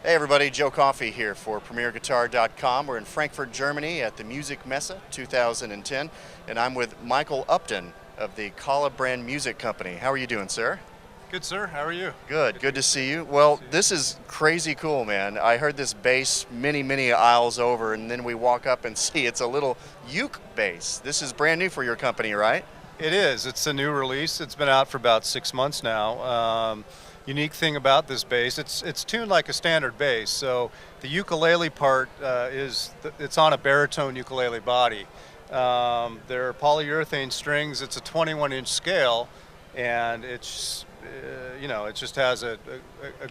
Hey everybody, Joe Coffey here for PremierGuitar.com. We're in Frankfurt, Germany at the Musikmesse 2010, and I'm with Michael Upton of the Kala Brand Music Company. How are you doing, sir? Good, sir. How are you? Good to see you. Well, this is crazy cool, man. I heard this bass many aisles over, and then we walk up and see it's a little uke bass. This is brand new for your company, right? It is. It's a new release. It's been out for about 6 months now. Unique thing about this bass, it's tuned like a standard bass. So the ukulele part it's on a baritone ukulele body. They're polyurethane strings. It's a 21-inch scale, and it's it just has a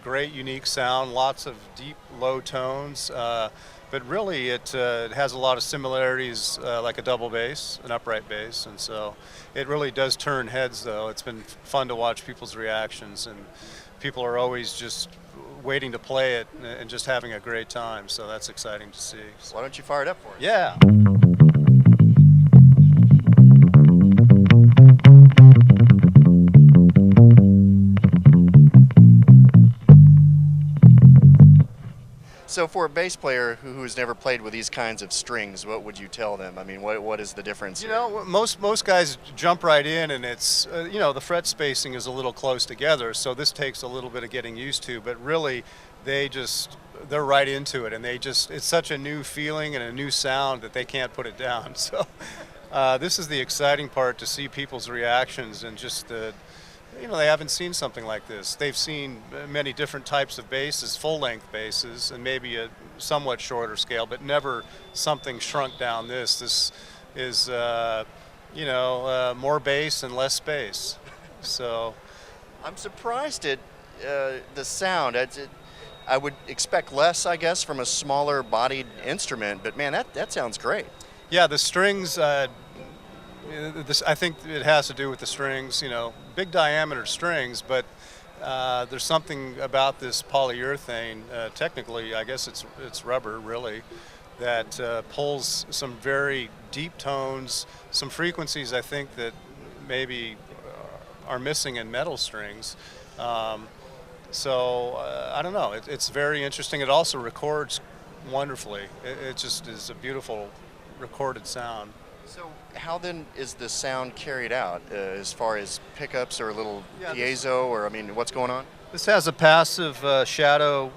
great unique sound. Lots of deep low tones, but really it has a lot of similarities like a double bass, an upright bass, and so it really does turn heads. Though it's been fun to watch people's reactions, and people are always just waiting to play it and just having a great time, so that's exciting to see. Why don't you fire it up for us? Yeah. So for a bass player who has never played with these kinds of strings, what would you tell them? I mean, what is the difference You here? know, most guys jump right in, and it's the fret spacing is a little close together, so this takes a little bit of getting used to, but really they're right into it, and it's such a new feeling and a new sound that they can't put it down. So this is the exciting part, to see people's reactions, and just they haven't seen something like this. They've seen many different types of basses, full-length basses, and maybe a somewhat shorter scale, but never something shrunk down. This is more bass and less space. So I'm surprised at the sound. I would expect less, I guess, from a smaller bodied instrument, but man, that sounds great. yeah, the strings. I think it has to do with the strings. Big diameter strings, but there's something about this polyurethane. Technically, I guess it's rubber, really, that pulls some very deep tones, some frequencies I think that maybe are missing in metal strings. So I don't know. It's very interesting. It also records wonderfully. It just is a beautiful recorded sound. So how then is the sound carried out as far as pickups or a little piezo, or I mean, what's going on? This has a passive shadow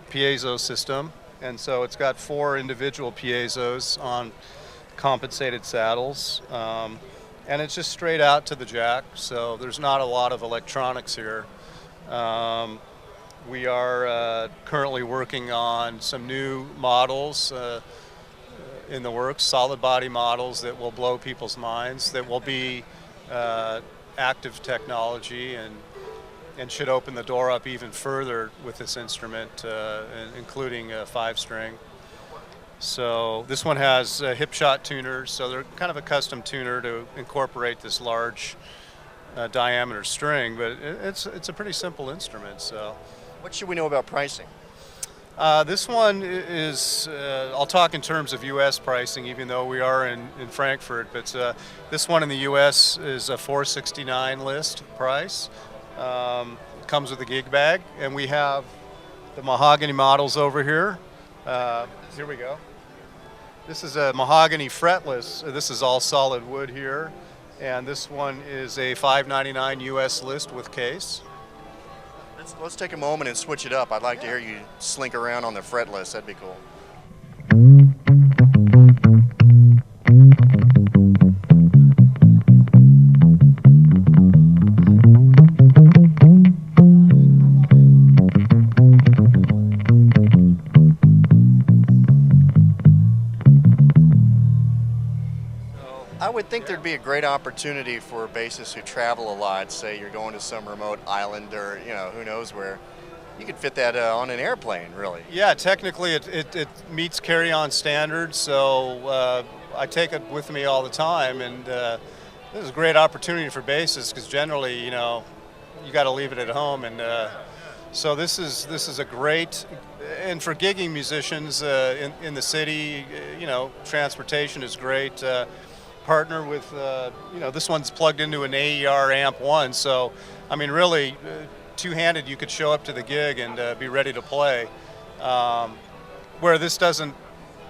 piezo system, and so it's got 4 individual piezos on compensated saddles, and it's just straight out to the jack, so there's not a lot of electronics here. We are currently working on some new models in the works, solid body models that will blow people's minds, that will be active technology, and should open the door up even further with this instrument, including a 5-string. So this one has hip shot tuners, so they're kind of a custom tuner to incorporate this large diameter string, but it's a pretty simple instrument. So What should we know about pricing? This one is, I'll talk in terms of U.S. pricing, even though we are in Frankfurt, but this one in the U.S. is a $469 list price. Comes with a gig bag, and we have the mahogany models over here. Here we go. This is a mahogany fretless. This is all solid wood here, and this one is a $599 U.S. list with case. Let's take a moment and switch it up. I'd like to hear you slink around on the fretless. That'd be cool. I would think there'd be a great opportunity for bassists who travel a lot. Say you're going to some remote island, or who knows where. You could fit that on an airplane, really. Yeah, technically it meets carry-on standards, so I take it with me all the time, and this is a great opportunity for bassists, because generally, you got to leave it at home, and so this is a great, and for gigging musicians in the city, transportation is great. Partner with, this one's plugged into an AER amp 1, so I mean, really, two-handed, you could show up to the gig and be ready to play. Where this doesn't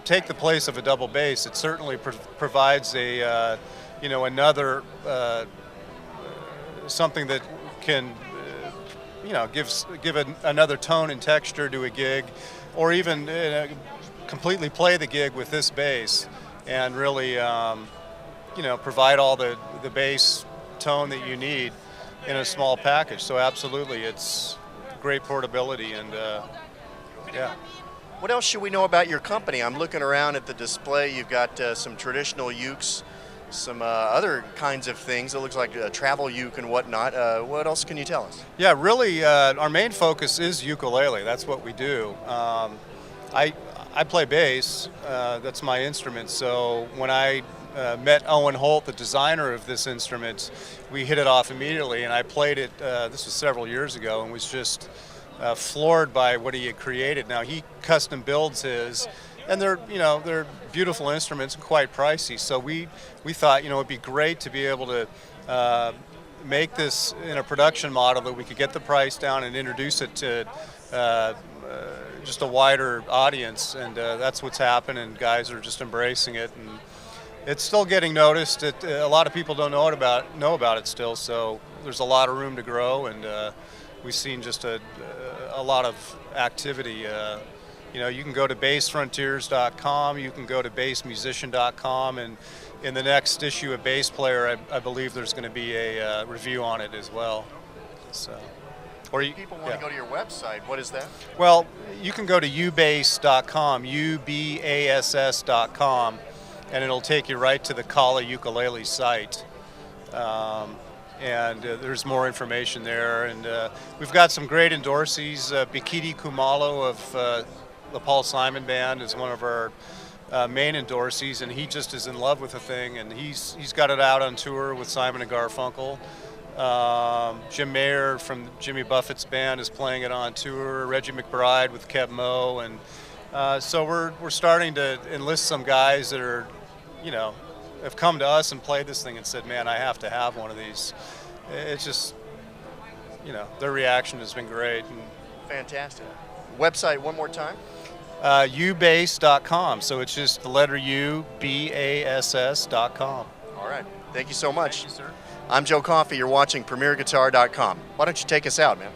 take the place of a double bass, it certainly provides a another something that can give another tone and texture to a gig, or even completely play the gig with this bass and really provide all the bass tone that you need in a small package. So absolutely, it's great portability, and yeah. What else should we know about your company? I'm looking around at the display. You've got some traditional ukes, some other kinds of things. It looks like a travel uke and whatnot. What else can you tell us? Yeah, really, our main focus is ukulele. That's what we do. I play bass. That's my instrument. So when I met Owen Holt, the designer of this instrument, we hit it off immediately, and I played it. This was several years ago, and was just floored by what he had created. Now he custom builds his, and they're beautiful instruments and quite pricey. So we thought it'd be great to be able to make this in a production model that we could get the price down and introduce it to just a wider audience, and that's what's happened. And guys are just embracing it, and it's still getting noticed. A lot of people don't know about it still. So there's a lot of room to grow, and we've seen just a lot of activity. You can go to bassfrontiers.com, you can go to bassmusician.com, and in the next issue of Bass Player, I believe there's going to be a review on it as well. So, People want to go to your website. What is that? Well, you can go to ubass.com, ubass.com, and it'll take you right to the Kala Ukulele site. And there's more information there, and we've got some great endorsees. Bikiti Kumalo of the Paul Simon Band is one of our main endorsees, and he just is in love with the thing, and he's got it out on tour with Simon and Garfunkel. Jim Mayer from Jimmy Buffett's band is playing it on tour. Reggie McBride with Kev Moe, and so we're starting to enlist some guys that are have come to us and played this thing and said, man, I have to have one of these. It's just, their reaction has been great. And fantastic. Website one more time? ubass.com. So it's just the letter U, BASS.com. All right. Thank you so much. Thank you, sir. I'm Joe Coffey. You're watching PremierGuitar.com. Why don't you take us out, man?